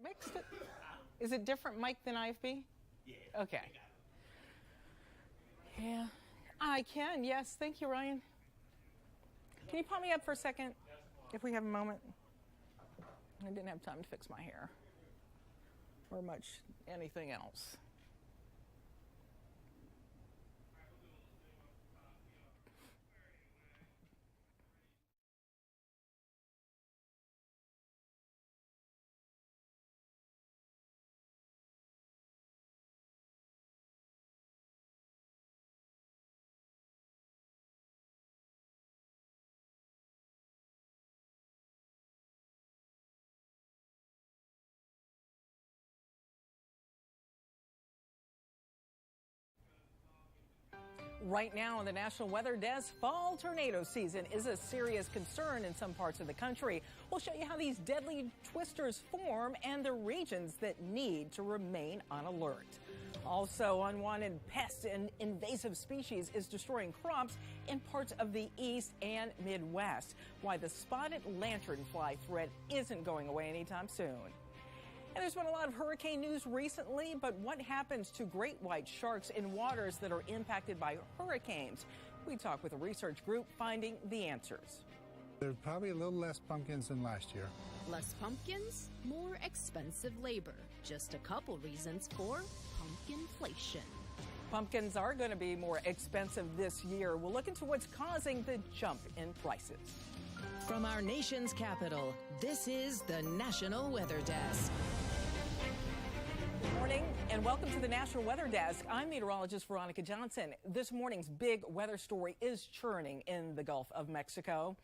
Mixed it. Is it different mic than IFB? Yeah. Okay. Yeah, I can. Yes, thank you, Ryan. Can you pop me up for a second, if we have a moment? I didn't have time to fix my hair or much anything else. Right now on the National Weather Desk, fall tornado season is a serious concern in some parts of the country. We'll show you how these deadly twisters form and the regions that need to remain on alert. Also, unwanted pests and invasive species is destroying crops in parts of the East and Midwest. Why the spotted lanternfly threat isn't going away anytime soon. And there's been a lot of hurricane news recently, but what happens to great white sharks in waters that are impacted by hurricanes? We talk with a research group finding the answers. There's probably a little less pumpkins than last year. Less pumpkins, more expensive labor. Just a couple reasons for pumpkinflation. Pumpkins are going to be more expensive this year. We'll look into what's causing the jump in prices. From our nation's capital, this is the National Weather Desk. Good morning and welcome to the National Weather Desk. I'm meteorologist Veronica Johnson. This morning's big weather story is churning in the Gulf of Mexico.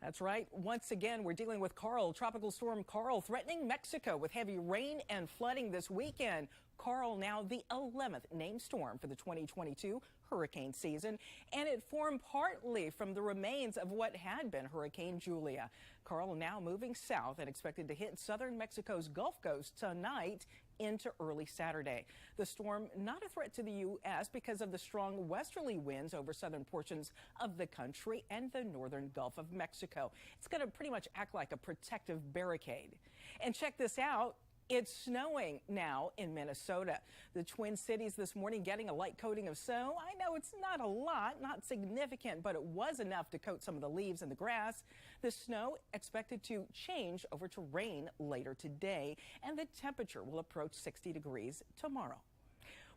That's right. Once again, we're dealing with Carl, Tropical Storm Carl, threatening Mexico with heavy rain and flooding this weekend. Carl now the 11th named storm for the 2022 hurricane season, and it formed partly from the remains of what had been Hurricane Julia. Carl now moving south and expected to hit southern Mexico's Gulf Coast tonight into early Saturday. The storm not a threat to the U.S. because of the strong westerly winds over southern portions of the country and the northern Gulf of Mexico. It's going to pretty much act like a protective barricade. And check this out. It's snowing now in Minnesota. The Twin Cities this morning getting a light coating of snow. I know it's not a lot, not significant, but it was enough to coat some of the leaves and the grass. The snow expected to change over to rain later today, and the temperature will approach 60 degrees tomorrow.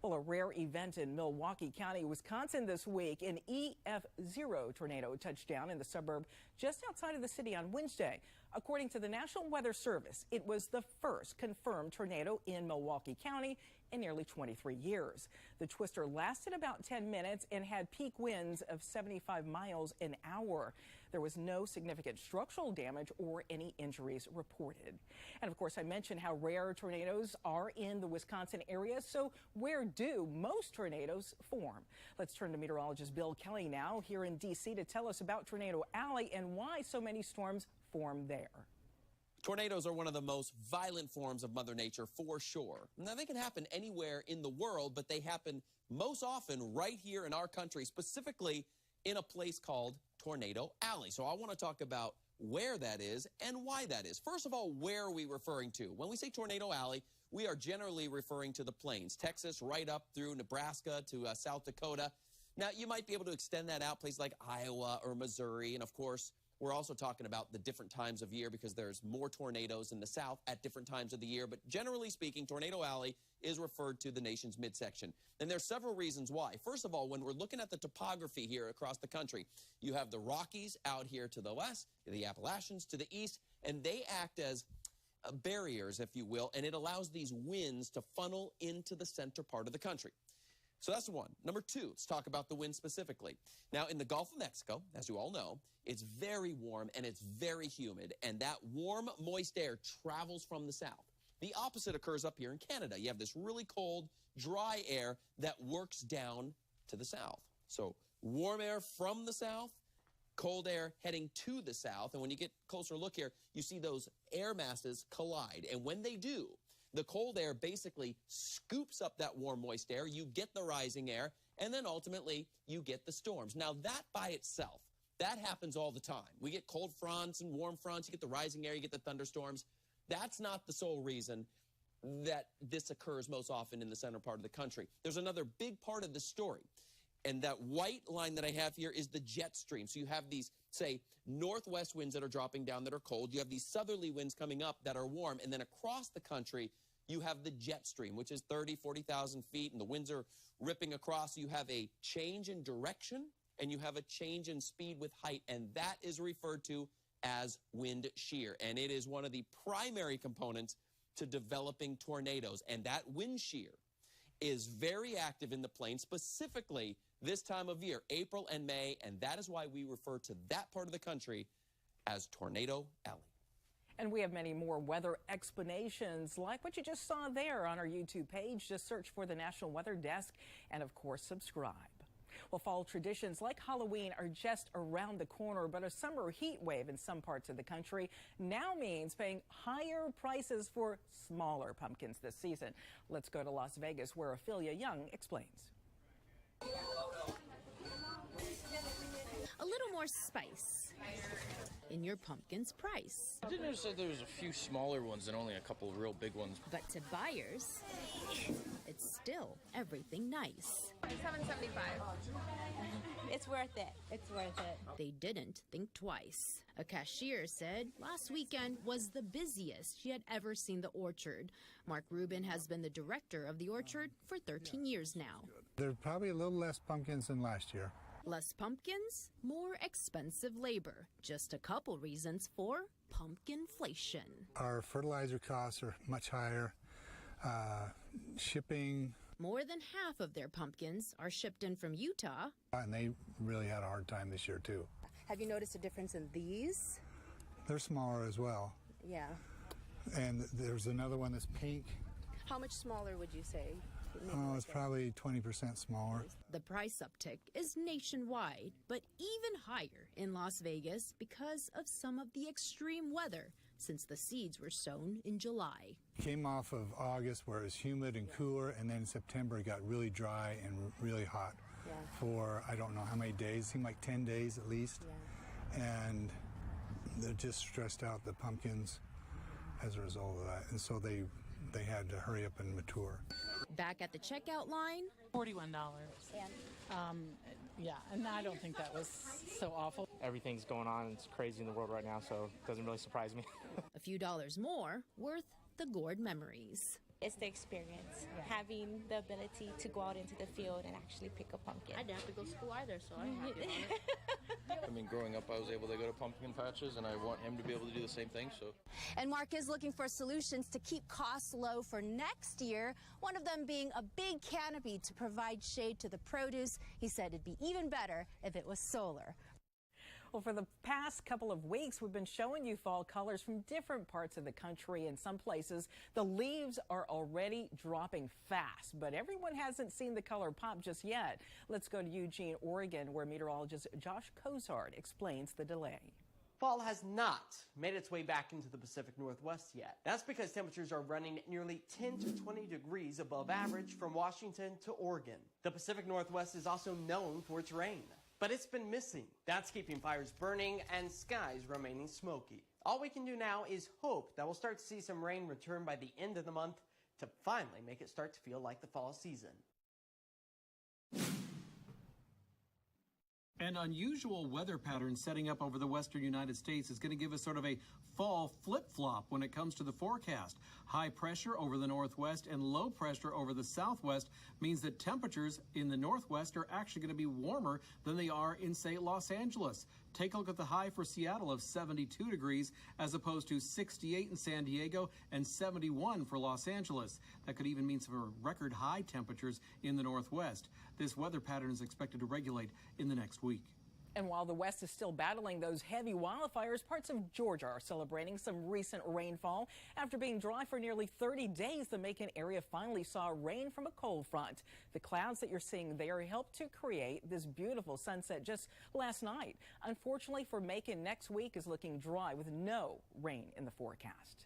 Well, a rare event in Milwaukee County, Wisconsin this week. An EF0 tornado touched down in the suburb just outside of the city on Wednesday. According to the National Weather Service, it was the first confirmed tornado in Milwaukee County in nearly 23 years. The twister lasted about 10 minutes and had peak winds of 75 miles an hour. There was no significant structural damage or any injuries reported. And of course, I mentioned how rare tornadoes are in the Wisconsin area. So where do most tornadoes form? Let's turn to meteorologist Bill Kelly now here in D.C. to tell us about Tornado Alley and why so many storms form there. Tornadoes are one of the most violent forms of Mother Nature for sure. Now, they can happen anywhere in the world, but they happen most often right here in our country, specifically in a place called Tornado Alley. So I want to talk about where that is and why that is. First of all, where are we referring to? When we say Tornado Alley, we are generally referring to the plains, Texas, right up through Nebraska to South Dakota. Now, you might be able to extend that out places like Iowa or Missouri, and of course, we're also talking about the different times of year because there's more tornadoes in the south at different times of the year. But generally speaking, Tornado Alley is referred to the nation's midsection. And there's several reasons why. First of all, when we're looking at the topography here across the country, you have the Rockies out here to the west, the Appalachians to the east, and they act as barriers, if you will, and it allows these winds to funnel into the center part of the country. So that's one. Number two, let's talk about the wind specifically. Now, in the Gulf of Mexico, as you all know, it's very warm and it's very humid, and that warm, moist air travels from the south. The opposite occurs up here in Canada. You have this really cold, dry air that works down to the south. So warm air from the south, cold air heading to the south, and when you get a closer look here, you see those air masses collide, and when they do, the cold air basically scoops up that warm, moist air. You get the rising air, and then ultimately you get the storms. Now, that by itself, that happens all the time. We get cold fronts and warm fronts. You get the rising air, you get the thunderstorms. That's not the sole reason that this occurs most often in the center part of the country. There's another big part of the story. And that white line that I have here is the jet stream. So you have these, say, northwest winds that are dropping down that are cold. You have these southerly winds coming up that are warm. And then across the country, you have the jet stream, which is 30, 40,000 feet, and the winds are ripping across. You have a change in direction, and you have a change in speed with height, and that is referred to as wind shear. And it is one of the primary components to developing tornadoes. And that wind shear is very active in the plains, specifically this time of year, April and May, and that is why we refer to that part of the country as Tornado Alley. And we have many more weather explanations like what you just saw there on our YouTube page. Just search for the National Weather Desk and, of course, subscribe. Well, fall traditions like Halloween are just around the corner, but a summer heat wave in some parts of the country now means paying higher prices for smaller pumpkins this season. Let's go to Las Vegas, where Ophelia Young explains. A little more spice in your pumpkin's price. I did notice that there was a few smaller ones and only a couple of real big ones. But to buyers, it's still everything nice. $7.75. It's worth it. It's worth it. They didn't think twice. A cashier said last weekend was the busiest she had ever seen the orchard. Mark Rubin has been the director of the orchard for 13 years now. There's probably a little less pumpkins than last year. Less pumpkins, more expensive labor. Just a couple reasons for pumpkinflation. Our fertilizer costs are much higher. Shipping. More than half of their pumpkins are shipped in from Utah. And they really had a hard time this year, too. Have you noticed a difference in these? They're smaller as well. Yeah. And there's another one that's pink. How much smaller would you say? Oh, it's probably 20% smaller. The price uptick is nationwide, but even higher in Las Vegas because of some of the extreme weather since the seeds were sown in July. Came off of August where it was humid and cooler, and then in September it got really dry and really hot for I don't know how many days, seemed like 10 days at least. And they're just stressed out, the pumpkins, as a result of that. And so they had to hurry up and mature. Back at the checkout line, $41. Yeah, and I don't think that was so awful. Everything's going on. It's crazy in the world right now, so it doesn't really surprise me. a few dollars more, worth the gourd memories. It's the experience, having the ability to go out into the field and actually pick a pumpkin. I didn't have to go to school either, so I'm happy about it. I mean, growing up, I was able to go to pumpkin patches, and I want him to be able to do the same thing, so. And Mark is looking for solutions to keep costs low for next year, one of them being a big canopy to provide shade to the produce. He said it'd be even better if it was solar. Well, for the past couple of weeks, we've been showing you fall colors from different parts of the country. In some places, the leaves are already dropping fast, but everyone hasn't seen the color pop just yet. Let's go to Eugene, Oregon, where meteorologist Josh Cozart explains the delay. Fall has not made its way back into the Pacific Northwest yet. That's because temperatures are running nearly 10 to 20 degrees above average from Washington to Oregon. The Pacific Northwest is also known for its rain, but it's been missing. That's keeping fires burning and skies remaining smoky. All we can do now is hope that we'll start to see some rain return by the end of the month to finally make it start to feel like the fall season. An unusual weather pattern setting up over the western United States is going to give us sort of a fall flip-flop when it comes to the forecast. High pressure over the northwest and low pressure over the southwest means that temperatures in the northwest are actually going to be warmer than they are in, say, Los Angeles. Take a look at the high for Seattle of 72 degrees as opposed to 68 in San Diego and 71 for Los Angeles. That could even mean some record high temperatures in the northwest. This weather pattern is expected to regulate in the next week. And while the West is still battling those heavy wildfires, parts of Georgia are celebrating some recent rainfall. After being dry for nearly 30 days, the Macon area finally saw rain from a cold front. The clouds that you're seeing there helped to create this beautiful sunset just last night. Unfortunately for Macon, next week is looking dry with no rain in the forecast.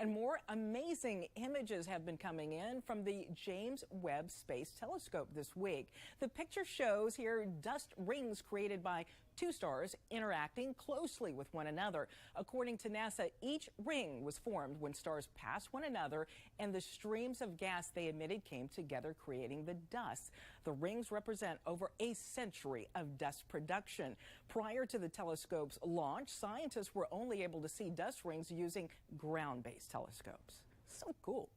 And more amazing images have been coming in from the James Webb Space Telescope this week. The picture shows here dust rings created by two stars interacting closely with one another. According to NASA, each ring was formed when stars passed one another and the streams of gas they emitted came together, creating the dust. The rings represent over a century of dust production. Prior to the telescope's launch, scientists were only able to see dust rings using ground-based telescopes. So cool.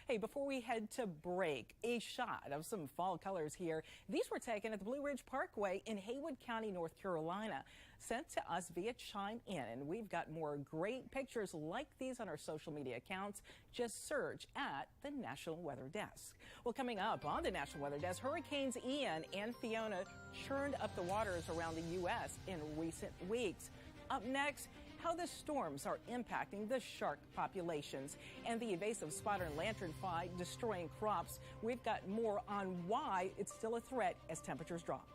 Hey, before we head to break, a shot of some fall colors here. These were taken at the Blue Ridge Parkway in Haywood County, North Carolina. Sent to us via Chime In, and we've got more great pictures like these on our social media accounts. Just search at the National Weather Desk. Well, coming up on the National Weather Desk, Hurricanes Ian and Fiona churned up the waters around the U.S. in recent weeks. Up next, how the storms are impacting the shark populations and the invasive spotted lanternfly destroying crops. We've got more on why it's still a threat as temperatures drop.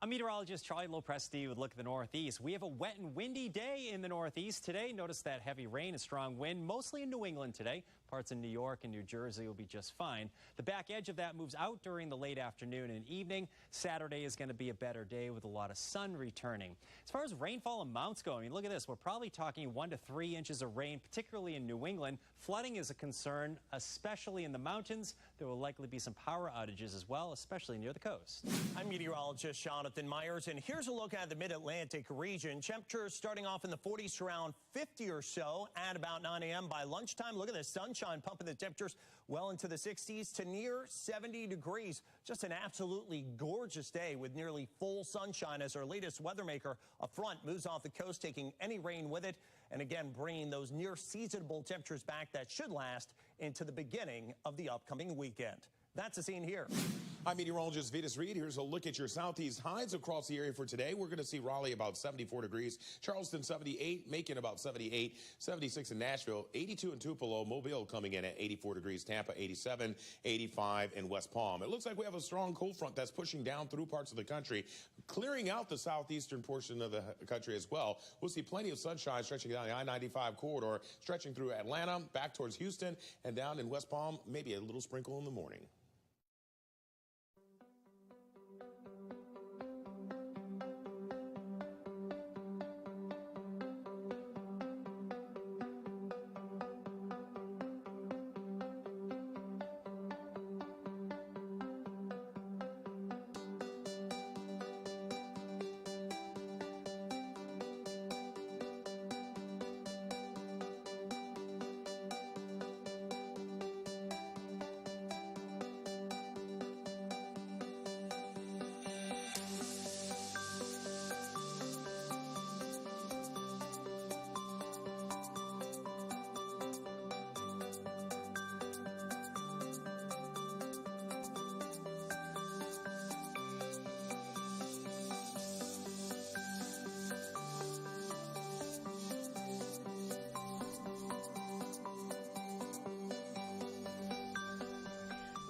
I'm meteorologist Charlie Lopresti with a look at the Northeast. We have a wet and windy day in the Northeast today. Notice that heavy rain and strong wind, mostly in New England today. Parts in New York and New Jersey will be just fine. The back edge of that moves out during the late afternoon and evening. Saturday is going to be a better day with a lot of sun returning. As far as rainfall amounts go, I mean, look at this. We're probably talking 1 to 3 inches of rain, particularly in New England. Flooding is a concern, especially in the mountains. There will likely be some power outages as well, especially near the coast. I'm meteorologist Jonathan Myers, and here's a look at the mid-Atlantic region. Temperatures starting off in the 40s to around 50 or so at about 9 a.m. By lunchtime, look at the sunshine pumping the temperatures well into the 60s to near 70 degrees. Just an absolutely gorgeous day with nearly full sunshine as our latest weather maker, a front, moves off the coast, taking any rain with it, and again bringing those near seasonable temperatures back that should last into the beginning of the upcoming weekend. That's the scene here. I'm meteorologist Vitas Reed. Here's a look at your southeast highs across the area for today. We're going to see Raleigh about 74 degrees, Charleston 78, Macon about 78, 76 in Nashville, 82 in Tupelo, Mobile coming in at 84 degrees, Tampa 87, 85 in West Palm. It looks like we have a strong cold front that's pushing down through parts of the country, clearing out the southeastern portion of the country as well. We'll see plenty of sunshine stretching down the I-95 corridor, stretching through Atlanta, back towards Houston, and down in West Palm, maybe a little sprinkle in the morning.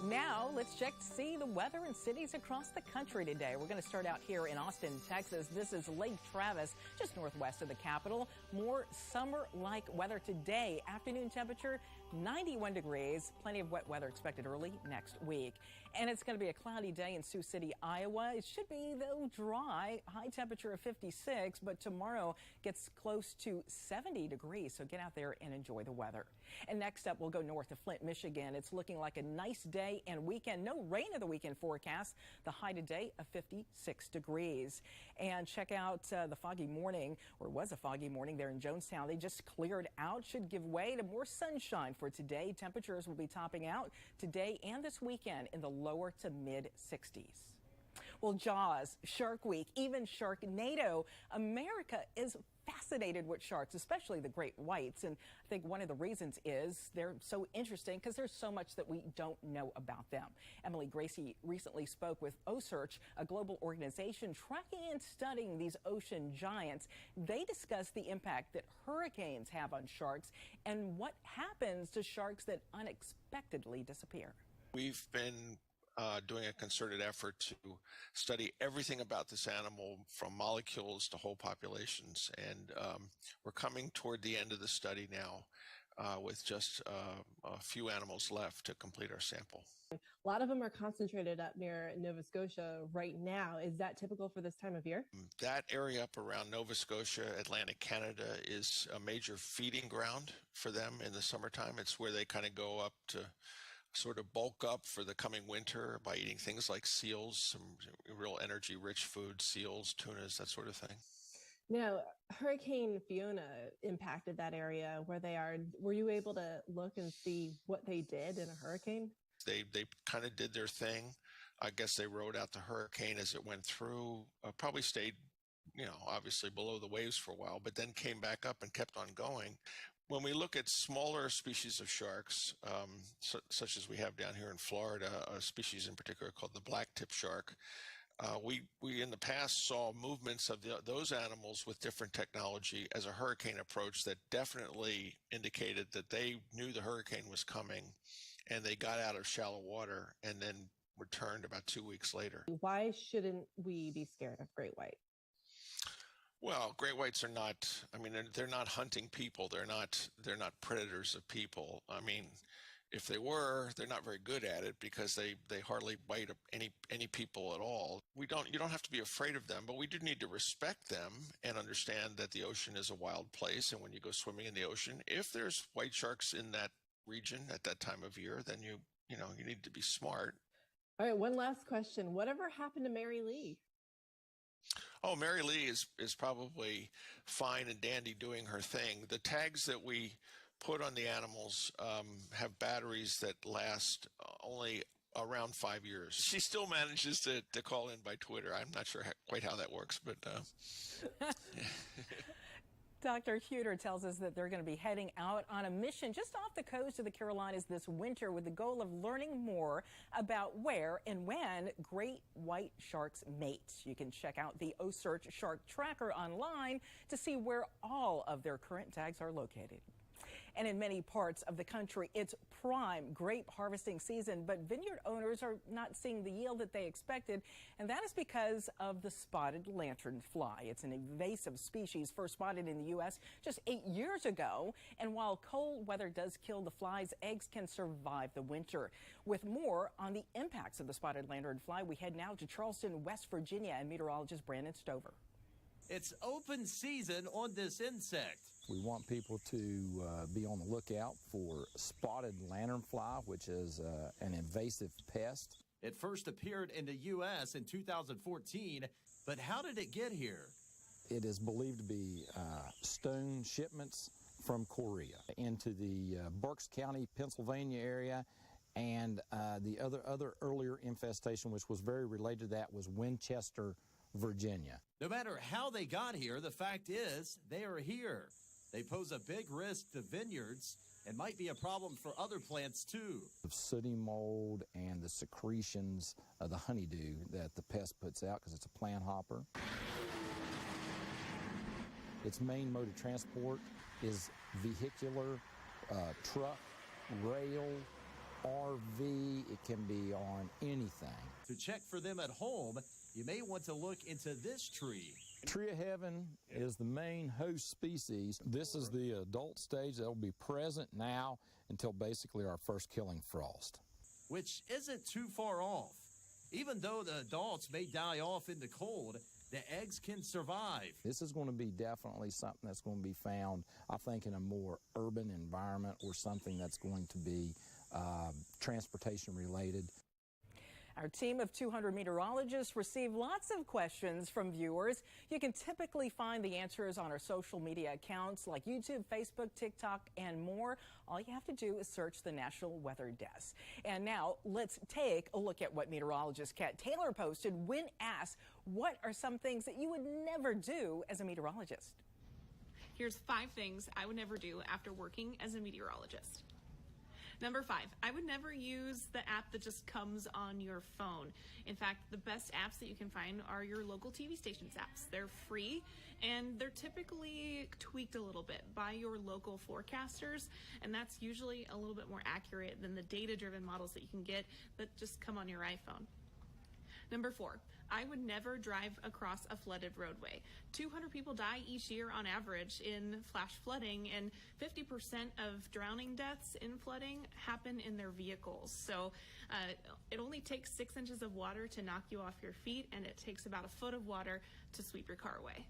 Now, let's check to see the weather in cities across the country today. We're going to start out here in Austin, Texas. This is Lake Travis, just northwest of the capital. More summer-like weather today. Afternoon temperature, 91 degrees. Plenty of wet weather expected early next week. And it's going to be a cloudy day in Sioux City, Iowa. It should be, though, dry. High temperature of 56, but tomorrow gets close to 70 degrees. So get out there and enjoy the weather. And next up, we'll go north to Flint, Michigan. It's looking like a nice day and weekend. No rain in the weekend forecast. The high today of 56 degrees. And check out the foggy morning, or it was a foggy morning there in Jonestown. They just cleared out. Should give way to more sunshine for today. Temperatures will be topping out today and this weekend in the lower to mid 60s. Well, Jaws, Shark Week, even Sharknado. America is fascinated with sharks, especially the great whites. And I think one of the reasons is they're so interesting because there's so much that we don't know about them. Emily Gracie recently spoke with OSearch, a global organization tracking and studying these ocean giants. They discussed the impact that hurricanes have on sharks and what happens to sharks that unexpectedly disappear. We've been doing a concerted effort to study everything about this animal, from molecules to whole populations, and we're coming toward the end of the study now. with just a few animals left to complete our sample. A lot of them are concentrated up near Nova Scotia right now. Is that typical for this time of year? That area up around Nova Scotia, Atlantic Canada, is a major feeding ground for them in the summertime. It's where they kind of go up to sort of bulk up for the coming winter by eating things like seals, some real energy-rich food, seals, tunas, that sort of thing. Now, Hurricane Fiona impacted that area where they are. Were you able to look and see what they did in a hurricane? They kind of did their thing. I guess they rode out the hurricane as it went through, probably stayed, obviously below the waves for a while, but then came back up and kept on going. When we look at smaller species of sharks, such as we have down here in Florida, a species in particular called the black-tip shark, we in the past saw movements of those animals with different technology as a hurricane approach that definitely indicated that they knew the hurricane was coming, and they got out of shallow water and then returned about 2 weeks later. Why shouldn't we be scared of great white? Well, great whites are not, they're not hunting people. They're not predators of people. If they were, they're not very good at it because they hardly bite any people at all. You don't have to be afraid of them, but we do need to respect them and understand that the ocean is a wild place. And when you go swimming in the ocean, if there's white sharks in that region at that time of year, then you need to be smart. All right, one last question. Whatever happened to Mary Lee? Oh, Mary Lee is probably fine and dandy doing her thing. The tags that we put on the animals have batteries that last only around 5 years. She still manages to call in by Twitter. I'm not sure quite how that works, but Dr. Huter tells us that they're going to be heading out on a mission just off the coast of the Carolinas this winter with the goal of learning more about where and when great white sharks mate. You can check out the OSearch Shark Tracker online to see where all of their current tags are located. And in many parts of the country, it's prime grape harvesting season, but vineyard owners are not seeing the yield that they expected, and that is because of the spotted lanternfly. It's an invasive species first spotted in the U.S. just 8 years ago, and while cold weather does kill the flies, eggs can survive the winter. With more on the impacts of the spotted lanternfly, we head now to Charleston, West Virginia, and meteorologist Brandon Stover. It's open season on this insect. We want people to be on the lookout for spotted lanternfly, which is an invasive pest. It first appeared in the U.S. in 2014, but how did it get here? It is believed to be stone shipments from Korea into the Berks County, Pennsylvania area, and the other earlier infestation, which was very related to that, was Winchester, Virginia. No matter how they got here, the fact is they are here. They pose a big risk to vineyards and might be a problem for other plants too. The sooty mold and the secretions of the honeydew that the pest puts out because it's a plant hopper. Its main mode of transport is vehicular, truck, rail, RV. It can be on anything. To check for them at home, you may want to look into this tree. Tree of Heaven is the main host species. This is the adult stage that will be present now until basically our first killing frost. Which isn't too far off. Even though the adults may die off in the cold, the eggs can survive. This is going to be definitely something that's going to be found, I think, in a more urban environment or something that's going to be transportation related. Our team of 200 meteorologists receive lots of questions from viewers. You can typically find the answers on our social media accounts like YouTube, Facebook, TikTok, and more. All you have to do is search the National Weather Desk. And now let's take a look at what meteorologist Kat Taylor posted when asked, what are some things that you would never do as a meteorologist? Here's 5 things I would never do after working as a meteorologist. Number 5, I would never use the app that just comes on your phone. In fact, the best apps that you can find are your local TV stations apps. They're free and they're typically tweaked a little bit by your local forecasters, and that's usually a little bit more accurate than the data-driven models that you can get that just come on your iPhone. Number 4, I would never drive across a flooded roadway. 200 people die each year on average in flash flooding, and 50% of drowning deaths in flooding happen in their vehicles. So it only takes 6 inches of water to knock you off your feet, and it takes about a foot of water to sweep your car away.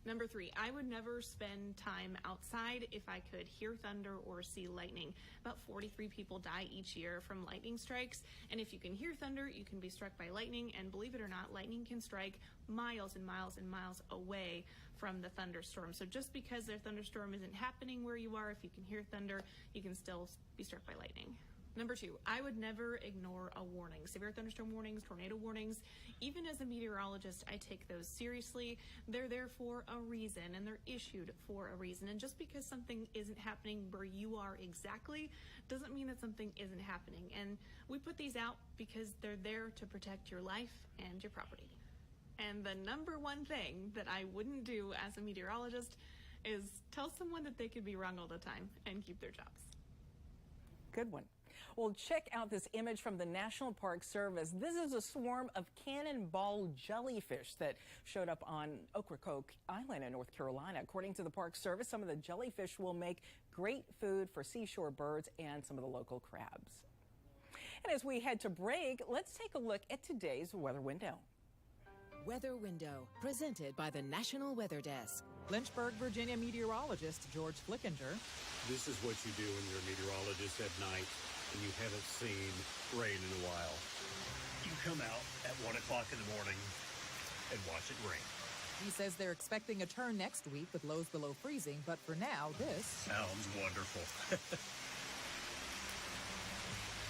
Number 3, I would never spend time outside if I could hear thunder or see lightning. About 43 people die each year from lightning strikes, and if you can hear thunder, you can be struck by lightning, and believe it or not, lightning can strike miles and miles and miles away from the thunderstorm. So just because their thunderstorm isn't happening where you are, if you can hear thunder, you can still be struck by lightning. Number 2, I would never ignore a warning. Severe thunderstorm warnings, tornado warnings. Even as a meteorologist, I take those seriously. They're there for a reason, and they're issued for a reason. And just because something isn't happening where you are exactly doesn't mean that something isn't happening. And we put these out because they're there to protect your life and your property. And the number one thing that I wouldn't do as a meteorologist is tell someone that they could be wrong all the time and keep their jobs. Good one. Well, check out this image from the National Park Service. This is a swarm of cannonball jellyfish that showed up on Ocracoke Island in North Carolina. According to the Park Service, some of the jellyfish will make great food for seashore birds and some of the local crabs. And as we head to break, let's take a look at today's weather window. Weather Window, presented by the National Weather Desk. Lynchburg, Virginia meteorologist George Flickinger. This is what you do when you're a meteorologist at night and you haven't seen rain in a while. You come out at 1 o'clock in the morning and watch it rain. He says they're expecting a turn next week with lows below freezing, but for now, this sounds wonderful.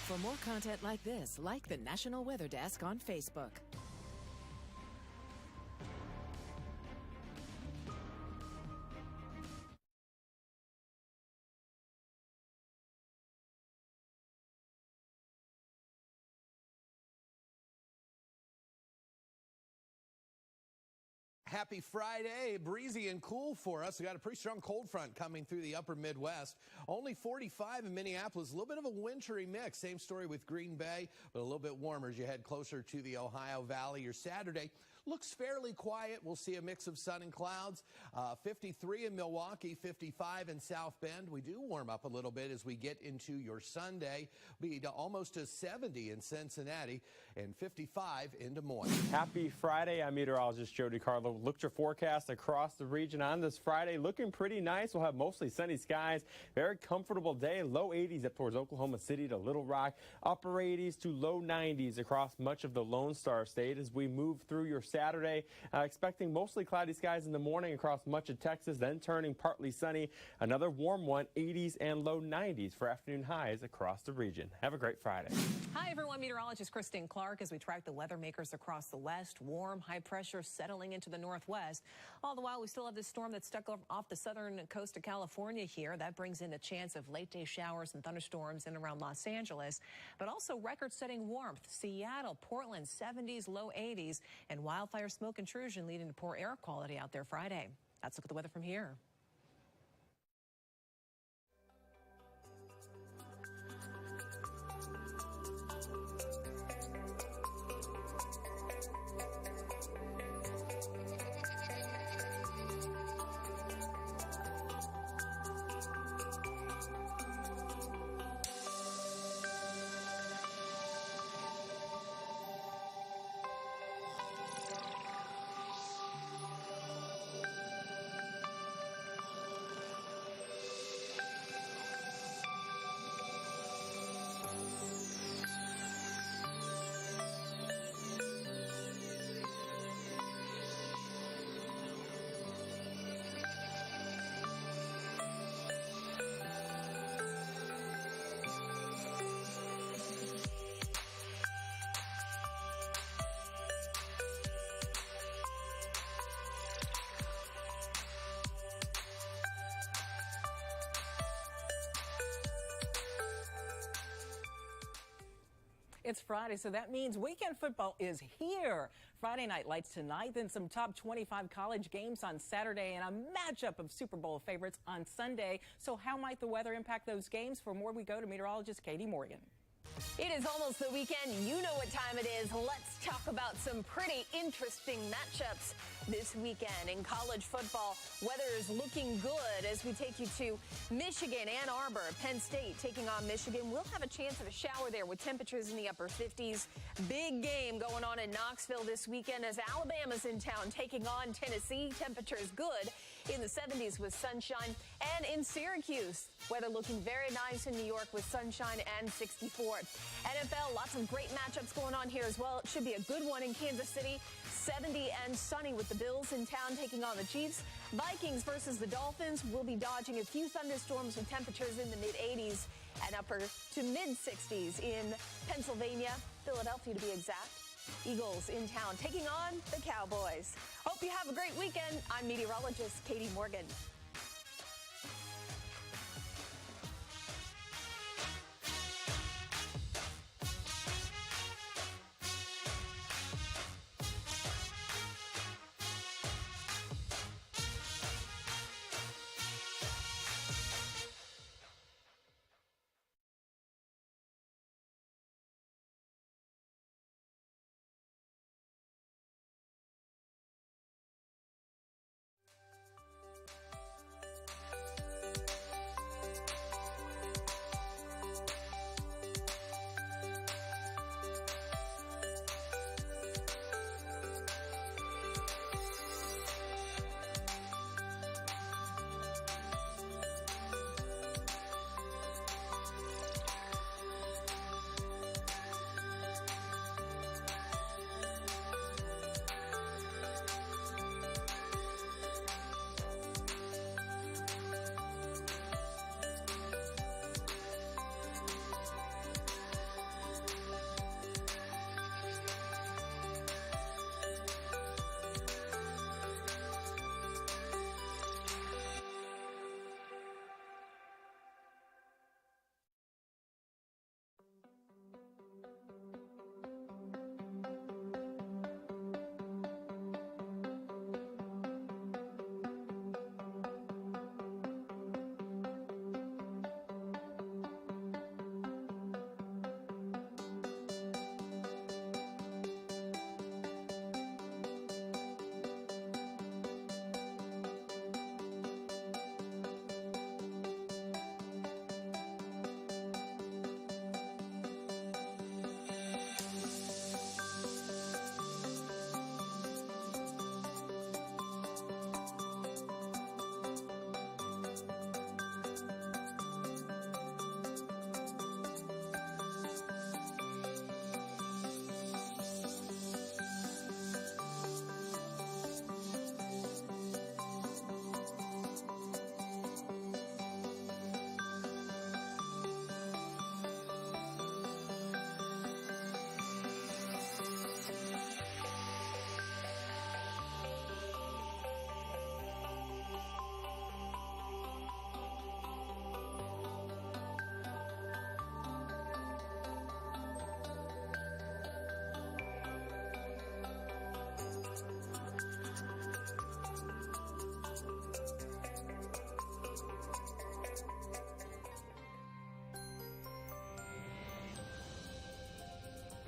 For more content like this, like the National Weather Desk on Facebook. Happy Friday, breezy and cool for us. We got a pretty strong cold front coming through the upper Midwest. Only 45 in Minneapolis, a little bit of a wintry mix. Same story with Green Bay, but a little bit warmer as you head closer to the Ohio Valley. Your Saturday looks fairly quiet. We'll see a mix of sun and clouds. 53 in Milwaukee, 55 in South Bend. We do warm up a little bit as we get into your Sunday. Be to almost to 70 in Cincinnati and 55 in Des Moines. Happy Friday. I'm meteorologist Joe DiCarlo. Looked your forecast across the region on this Friday. Looking pretty nice. We'll have mostly sunny skies. Very comfortable day. Low 80s up towards Oklahoma City to Little Rock. Upper 80s to low 90s across much of the Lone Star State as we move through your Saturday. Expecting mostly cloudy skies in the morning across much of Texas, then turning partly sunny. Another warm one, 80s and low 90s for afternoon highs across the region. Have a great Friday. Hi, everyone. Meteorologist Christine Clark as we track the weather makers across the west. Warm, high pressure settling into the northwest. All the while, we still have this storm that's stuck off the southern coast of California here. That brings in a chance of late day showers and thunderstorms in and around Los Angeles, but also record-setting warmth. Seattle, Portland, 70s, low 80s, and wildfire smoke intrusion leading to poor air quality out there Friday. Let's look at the weather from here. It's Friday, so that means weekend football is here. Friday night lights tonight, then some top 25 college games on Saturday, and a matchup of Super Bowl favorites on Sunday. So how might the weather impact those games? For more, we go to meteorologist Katie Morgan. It is almost the weekend. You know what time it is. Let's talk about some pretty interesting matchups this weekend. In college football, weather is looking good as we take you to Michigan, Ann Arbor, Penn State taking on Michigan. We'll have a chance of a shower there with temperatures in the upper 50s. Big game going on in Knoxville this weekend as Alabama's in town taking on Tennessee. Temperatures good in the 70s with sunshine. And in Syracuse, weather looking very nice in New York with sunshine and 64. NFL, lots of great matchups going on here as well. It should be a good one in Kansas City. 70 and sunny with the Bills in town taking on the Chiefs. Vikings versus the Dolphins. We'll be dodging a few thunderstorms with temperatures in the mid-80s and upper to mid-60s in Pennsylvania, Philadelphia to be exact. Eagles in town taking on the Cowboys. Hope you have a great weekend. I'm meteorologist Katie Morgan.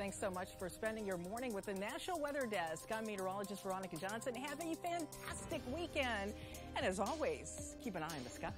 Thanks so much for spending your morning with the National Weather Desk. I'm meteorologist Veronica Johnson. Have a fantastic weekend. And as always, keep an eye on the sky.